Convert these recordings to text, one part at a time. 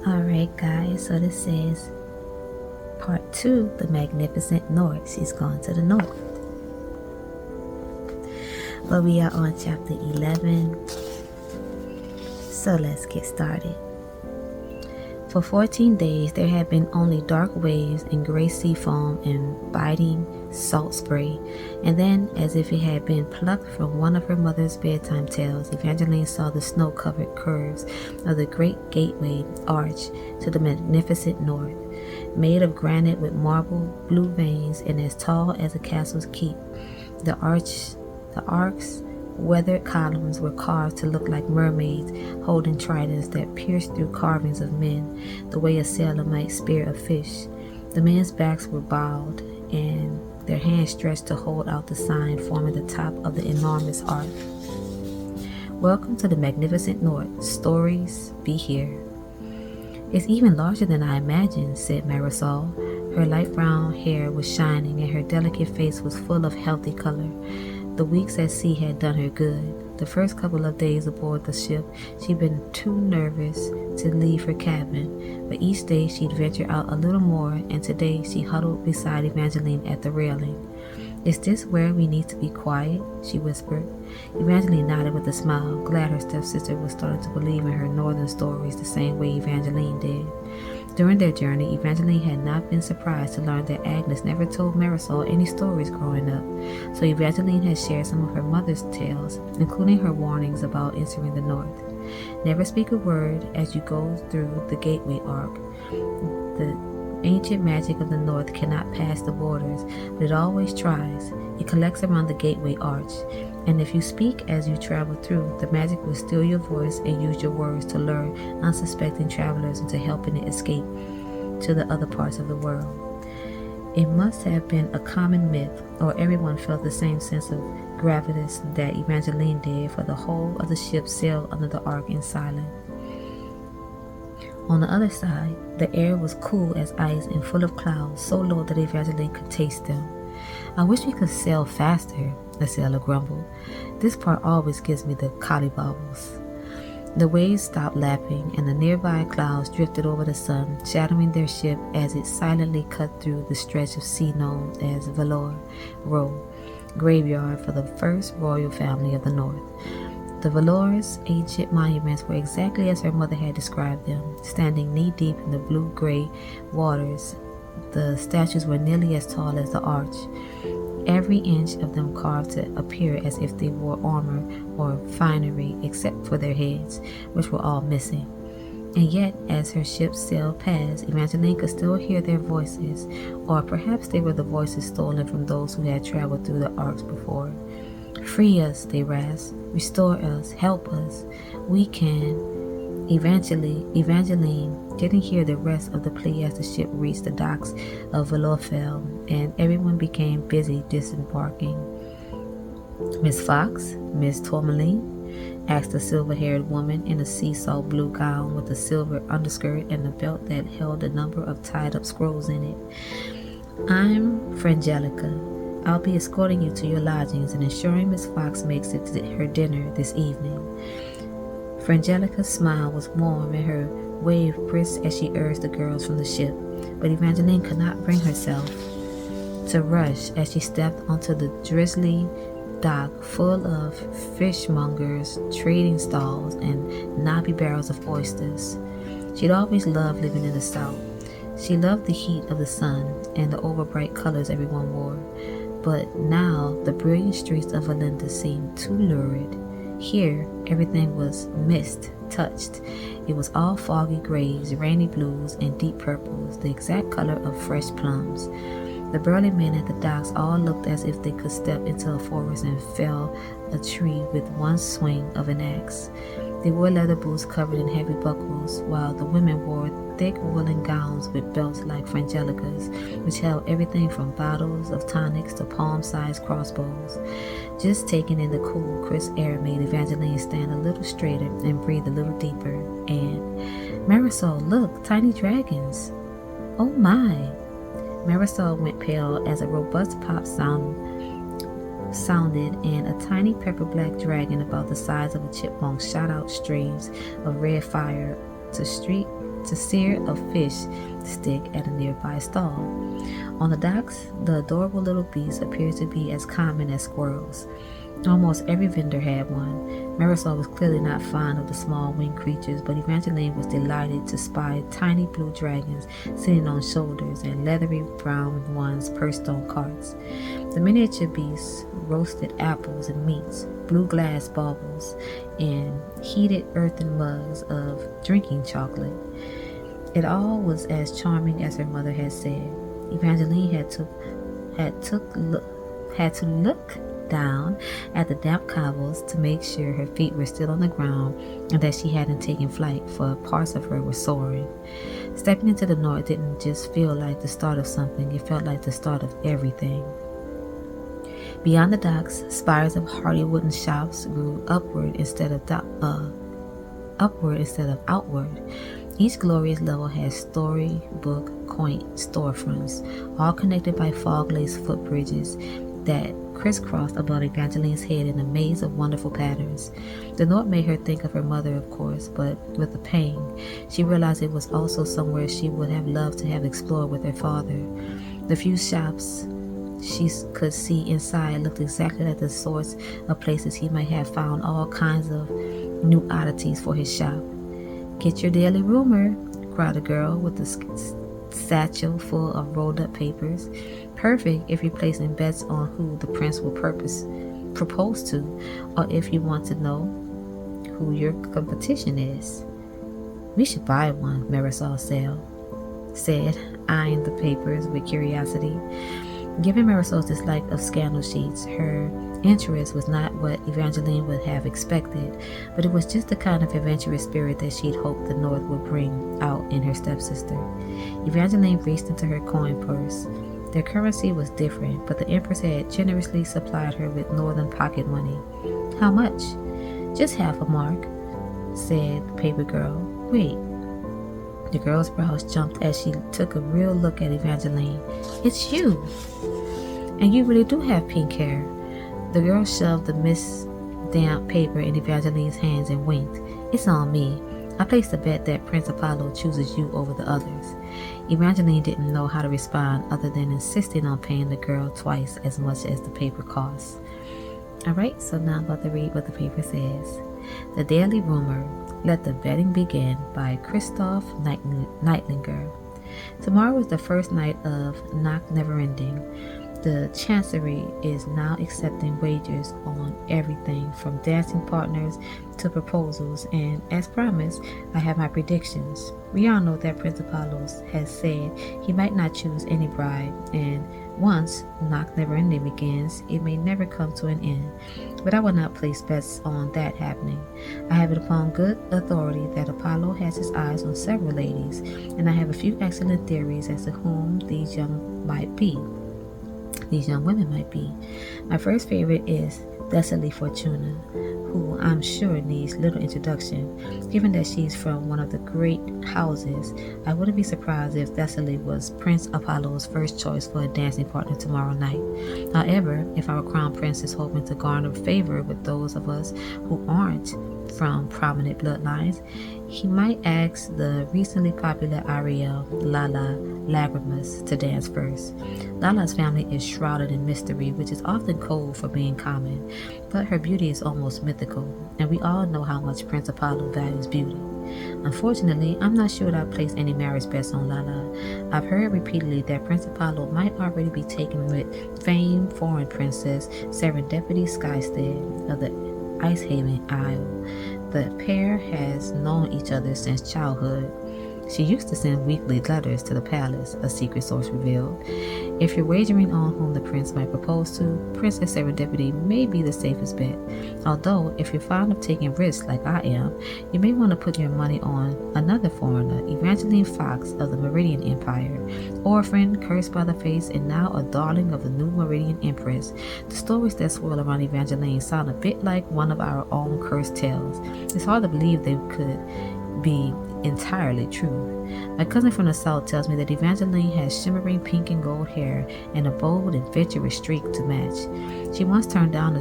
Alright, guys, so this is part 2, the Magnificent North. She's gone to the north. But we are on chapter 11, so let's get started. For 14 days, there had been only dark waves and gray sea foam and biting salt spray. And then, as if it had been plucked from one of her mother's bedtime tales, Evangeline saw the snow-covered curves of the great gateway arch to the magnificent north, made of granite with marble blue veins and as tall as a castle's keep. The ark's weathered columns were carved to look like mermaids holding tridents that pierced through carvings of men, the way a sailor might spear a fish. The men's backs were bowed, and their hands stretched to hold out the sign forming the top of the enormous arch. Welcome to the magnificent north. Stories be here. It's even larger than I imagined, said Marisol. Her light brown hair was shining, and her delicate face was full of healthy color. The weeks at sea had done her good. The first couple of days aboard the ship, she'd been too nervous to leave her cabin, but each day she'd venture out a little more, and today she huddled beside Evangeline at the railing. Is this where we need to be quiet? She whispered. Evangeline nodded with a smile, glad her stepsister was starting to believe in her northern stories the same way Evangeline did. During their journey, Evangeline had not been surprised to learn that Agnes never told Marisol any stories growing up, so Evangeline had shared some of her mother's tales, including her warnings about entering the north. Never speak a word as you go through the gateway arc. The ancient magic of the north cannot pass the borders, but it always tries. It collects around the gateway arch, and if you speak as you travel through, the magic will steal your voice and use your words to lure unsuspecting travelers into helping it escape to the other parts of the world. It must have been a common myth, or everyone felt the same sense of gravitas that Evangeline did, for the whole of the ship sailed under the arc in silence. On the other side, the air was cool as ice and full of clouds, so low that Evangeline could taste them. I wish we could sail faster, the sailor grumbled. This part always gives me the collybobbles. The waves stopped lapping, and the nearby clouds drifted over the sun, shattering their ship as it silently cut through the stretch of sea known as Valor Row, graveyard for the first royal family of the north. The Valor's ancient monuments were exactly as her mother had described them, standing knee-deep in the blue-gray waters. The statues were nearly as tall as the arch, every inch of them carved to appear as if they wore armor or finery except for their heads, which were all missing. And yet, as her ship sailed past, Evangeline could still hear their voices, or perhaps they were the voices stolen from those who had traveled through the arcs before. Free us, they rasped. Restore us. Help us. We can. Evangeline didn't hear the rest of the plea as the ship reached the docks of Valorfell, and everyone became busy disembarking. Miss Fox, Miss Tourmaline, asked a silver-haired woman in a sea-salt blue gown with a silver underskirt and a belt that held a number of tied-up scrolls in it. I'm Frangelica. I'll be escorting you to your lodgings and ensuring Miss Fox makes it to her dinner this evening. Frangelica's smile was warm and her wave brisk as she urged the girls from the ship, but Evangeline could not bring herself to rush as she stepped onto the drizzly dock full of fishmongers, trading stalls, and knobby barrels of oysters. She'd always loved living in the south. She loved the heat of the sun and the overbright colors everyone wore, but now the brilliant streets of Valinda seemed too lurid. Here, everything was mist-touched. It was all foggy grays, rainy blues, and deep purples, the exact color of fresh plums. The burly men at the docks all looked as if they could step into a forest and fell a tree with one swing of an axe. They wore leather boots covered in heavy buckles, while the women wore thick woolen gowns with belts like Frangelica's, which held everything from bottles of tonics to palm-sized crossbows. Just taking in the cool, crisp air made Evangeline stand a little straighter and breathe a little deeper. And, Marisol, look, tiny dragons. Oh my! Marisol went pale as a robust pop sounded, and a tiny pepper-black dragon about the size of a chipmunk shot out streams of red fire to sear a fish stick at a nearby stall. On the docks, the adorable little beast appeared to be as common as squirrels. Almost every vendor had one. Marisol was clearly not fond of the small winged creatures, but Evangeline was delighted to spy tiny blue dragons sitting on shoulders and leathery brown ones perched on carts. The miniature beasts roasted apples and meats, blue glass baubles, and heated earthen mugs of drinking chocolate. It all was as charming as her mother had said. Evangeline had to look down at the damp cobbles to make sure her feet were still on the ground and that she hadn't taken flight, for parts of her were soaring. Stepping into the north didn't just feel like the start of something, it felt like the start of everything. Beyond the docks, spires of hardy wooden shops grew upward instead of outward. Each glorious level had storybook quaint storefronts, all connected by fog-laced footbridges that crisscrossed above Evangeline's head in a maze of wonderful patterns. The note made her think of her mother, of course, but with a pang. She realized it was also somewhere she would have loved to have explored with her father. The few shops she could see inside looked exactly like the sorts of places he might have found all kinds of new oddities for his shop. "Get your daily rumor," cried a girl with a satchel full of rolled up papers. "Perfect if you're placing bets on who the prince will propose to, or if you want to know who your competition is." "We should buy one," Marisol said, eyeing the papers with curiosity. Given Marisol's dislike of scandal sheets, her interest was not what Evangeline would have expected, but it was just the kind of adventurous spirit that she'd hoped the North would bring out in her stepsister. Evangeline reached into her coin purse. Their currency was different, but the Empress had generously supplied her with northern pocket money. "How much?" "Just half a mark," said the paper girl. "Wait." The girl's brows jumped as she took a real look at Evangeline. "It's you! And you really do have pink hair." The girl shoved the damp paper in Evangeline's hands and winked. "It's on me. I placed a bet that Prince Apollo chooses you over the others." Evangeline didn't know how to respond other than insisting on paying the girl twice as much as the paper cost. Alright, so now I'm about to read what the paper says. The Daily Rumor, Let the Betting Begin by Christoph Neitlinger. Tomorrow is the first night of Knock Never Ending. The Chancery is now accepting wagers on everything from dancing partners to proposals, and as promised, I have my predictions. We all know that Prince Apollos has said he might not choose any bride, and once Knock Never Ending begins, it may never come to an end. But I will not place bets on that happening. I have it upon good authority that Apollo has his eyes on several ladies, and I have a few excellent theories as to whom these young women might be. My first favorite is Thessaly Fortuna, who I'm sure needs little introduction. Given that she's from one of the great houses, I wouldn't be surprised if Thessaly was Prince Apollo's first choice for a dancing partner tomorrow night. However, if our crown prince is hoping to garner favor with those of us who aren't from prominent bloodlines, he might ask the recently popular Ariel, Lala Lagrimas, to dance first. Lala's family is shrouded in mystery, which is often code for being common, but her beauty is almost mythical, and we all know how much Prince Apollo values beauty. Unfortunately, I'm not sure that I'll place any marriage bets on Lala. I've heard repeatedly that Prince Apollo might already be taken with famed foreign princess Serendipity Skystead of the Icehaven Isle. The pair has known each other since childhood. She used to send weekly letters to the palace, a secret source revealed. If you're wagering on whom the prince might propose to, Princess Serendipity may be the safest bet. Although, if you're fond of taking risks like I am, you may want to put your money on another foreigner, Evangeline Fox of the Meridian Empire, orphan, cursed by the fates, and now a darling of the new Meridian Empress. The stories that swirl around Evangeline sound a bit like one of our own cursed tales. It's hard to believe they could be entirely true. My cousin from the south tells me that Evangeline has shimmering pink and gold hair and a bold, adventurous streak to match. She once turned down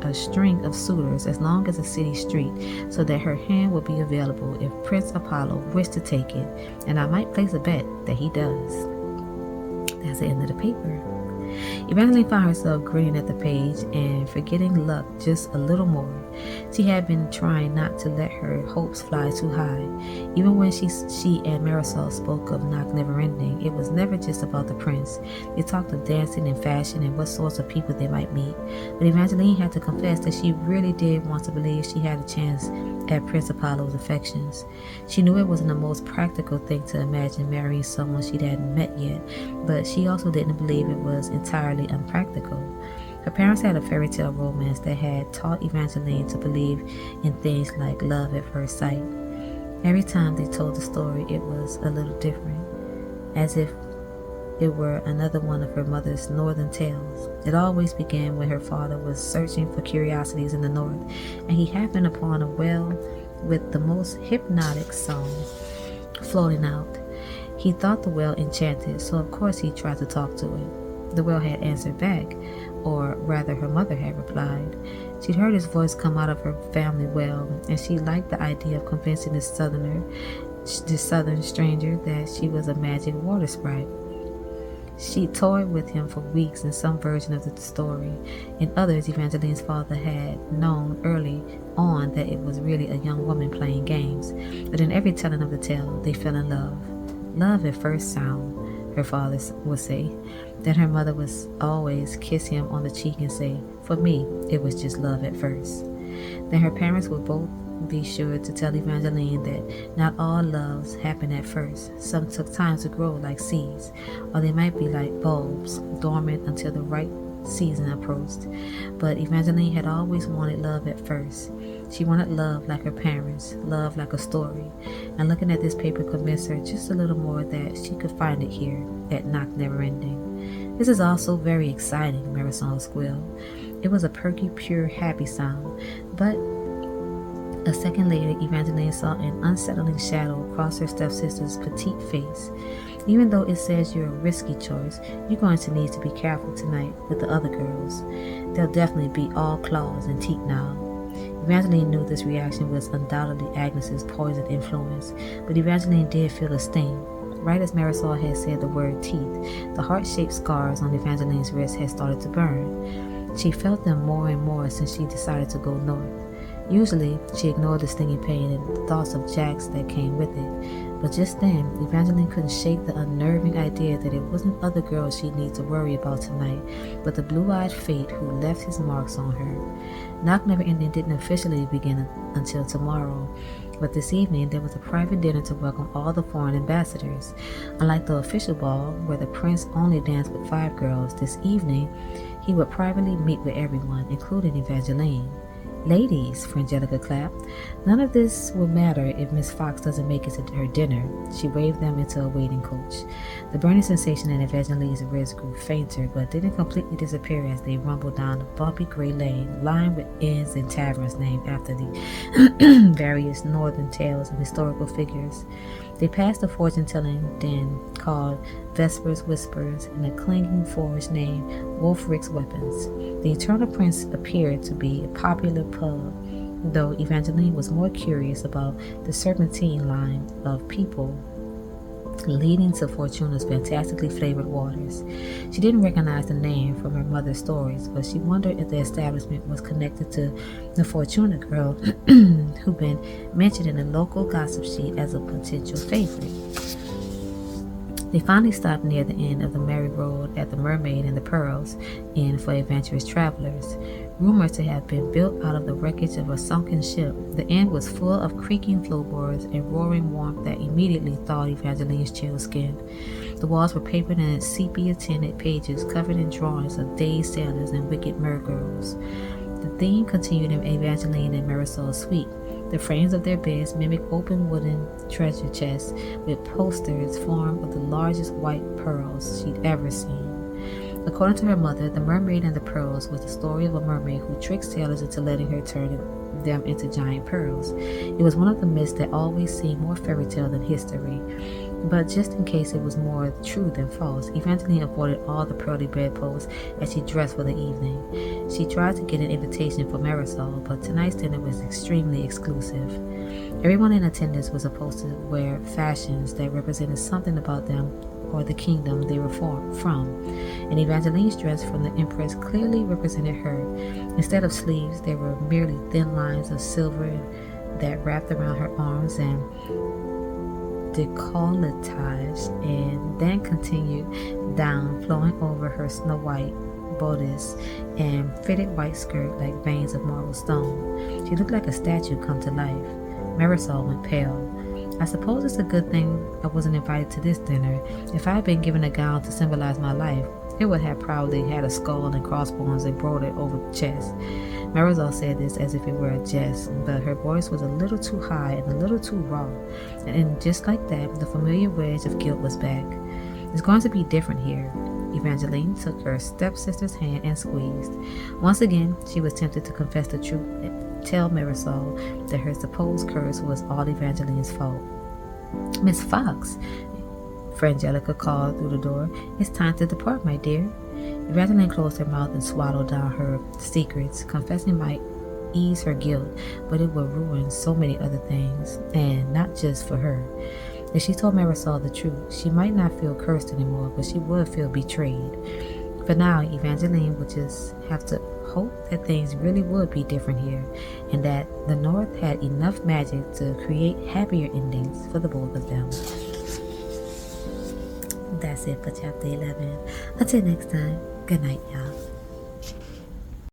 a string of suitors as long as a city street, so that her hand would be available if Prince Apollo wished to take it, and I might place a bet that he does. That's the end of the paper. Evangeline found herself grinning at the page and forgetting luck just a little more. She had been trying not to let her hopes fly too high. Even when she and Marisol spoke of Knock Never Ending, it was never just about the prince. They talked of dancing and fashion and what sorts of people they might meet. But Evangeline had to confess that she really did want to believe she had a chance at Prince Apollo's affections. She knew it wasn't the most practical thing to imagine marrying someone she hadn't met yet, but she also didn't believe it was entirely unpractical. Her parents had a fairy tale romance that had taught Evangeline to believe in things like love at first sight. Every time they told the story, it was a little different, as if it were another one of her mother's northern tales. It always began when her father was searching for curiosities in the north, and he happened upon a well with the most hypnotic song floating out. He thought the well enchanted, so of course he tried to talk to it. The well had answered back, or rather her mother had replied. She'd heard his voice come out of her family well, and she liked the idea of convincing this southern stranger that she was a magic water sprite. She toyed with him for weeks in some version of the story. In others, Evangeline's father had known early on that it was really a young woman playing games. But in every telling of the tale, they fell in love. Love at first sound, her father would say. Then her mother would always kiss him on the cheek and say, "For me, it was just love at first." Then her parents would both be sure to tell Evangeline that not all loves happen at first. Some took time to grow like seeds, or they might be like bulbs, dormant until the right season approached. But Evangeline had always wanted love at first. She wanted love like her parents, love like a story. And looking at this paper convinced her just a little more that she could find it here at Knock Never Ending. "This is also very exciting," Marisol squealed. It was a perky, pure, happy sound, but a second later, Evangeline saw an unsettling shadow across her stepsister's petite face. "Even though it says you're a risky choice, you're going to need to be careful tonight with the other girls. They'll definitely be all claws and teeth now." Evangeline knew this reaction was undoubtedly Agnes's poison influence, but Evangeline did feel a sting. Right as Marisol had said the word teeth, the heart-shaped scars on Evangeline's wrist had started to burn. She felt them more and more since she decided to go north. Usually, she ignored the stinging pain and the thoughts of Jax that came with it. But just then, Evangeline couldn't shake the unnerving idea that it wasn't other girls she'd need to worry about tonight, but the blue-eyed fate who left his marks on her. Knock Never Ending didn't officially begin until tomorrow, but this evening there was a private dinner to welcome all the foreign ambassadors. Unlike the official ball, where the prince only danced with 5 girls, this evening he would privately meet with everyone, including Evangeline. "Ladies," Frangelica clapped. "None of this will matter if Miss Fox doesn't make it to her dinner." She waved them into a waiting coach. The burning sensation in Evangeline's wrist grew fainter, but didn't completely disappear as they rumbled down a bumpy gray lane lined with inns and taverns named after the various northern tales and historical figures. They passed a fortune-telling den called Vesper's Whispers and a clanging forge named Wolfric's Weapons. The Eternal Prince appeared to be a popular pub, though Evangeline was more curious about the serpentine line of people leading to Fortuna's fantastically flavored waters. She didn't recognize the name from her mother's stories, but she wondered if the establishment was connected to the Fortuna girl who'd been mentioned in the local gossip sheet as a potential favorite. They finally stopped near the end of the Merry Road at the Mermaid and the Pearls Inn for adventurous travelers. Rumored to have been built out of the wreckage of a sunken ship, the inn was full of creaking floorboards and roaring warmth that immediately thawed Evangeline's chill skin. The walls were papered in sepia-tinted pages covered in drawings of dazed sailors and wicked mergirls. The theme continued in Evangeline and Marisol's suite. The frames of their beds mimicked open wooden treasure chests with posters formed of the largest white pearls she'd ever seen. According to her mother, The Mermaid and the Pearls was the story of a mermaid who tricked sailors into letting her turn them into giant pearls. It was one of the myths that always seemed more fairy tale than history. But just in case it was more true than false, Evangeline avoided all the pearly bedposts as she dressed for the evening. She tried to get an invitation for Marisol, but tonight's dinner was extremely exclusive. Everyone in attendance was supposed to wear fashions that represented something about them or the kingdom they were from, and Evangeline's dress from the Empress clearly represented her. Instead of sleeves, there were merely thin lines of silver that wrapped around her arms and decolletaged and then continued down, flowing over her snow white bodice and fitted white skirt like veins of marble stone. She looked like a statue come to life. Marisol went pale. I suppose it's a good thing I wasn't invited to this dinner. If I had been given a gown to symbolize my life, it would have probably had a skull and crossbones embroidered over the chest. Marisol said this as if it were a jest, but her voice was a little too high and a little too raw. And just like that, the familiar wedge of guilt was back. It's going to be different here. Evangeline took her stepsister's hand and squeezed. Once again, she was tempted to confess the truth and tell Marisol that her supposed curse was all Evangeline's fault. "Miss Fox," Frangelica called through the door. "It's time to depart, my dear." Evangeline closed her mouth and swallowed down her secrets. Confessing might ease her guilt, but it would ruin so many other things, and not just for her. If she told Marisol the truth, she might not feel cursed anymore, but she would feel betrayed. For now, Evangeline would just have to hope that things really would be different here, and that the North had enough magic to create happier endings for the both of them. That's it for chapter 11. Until next time, good night, y'all.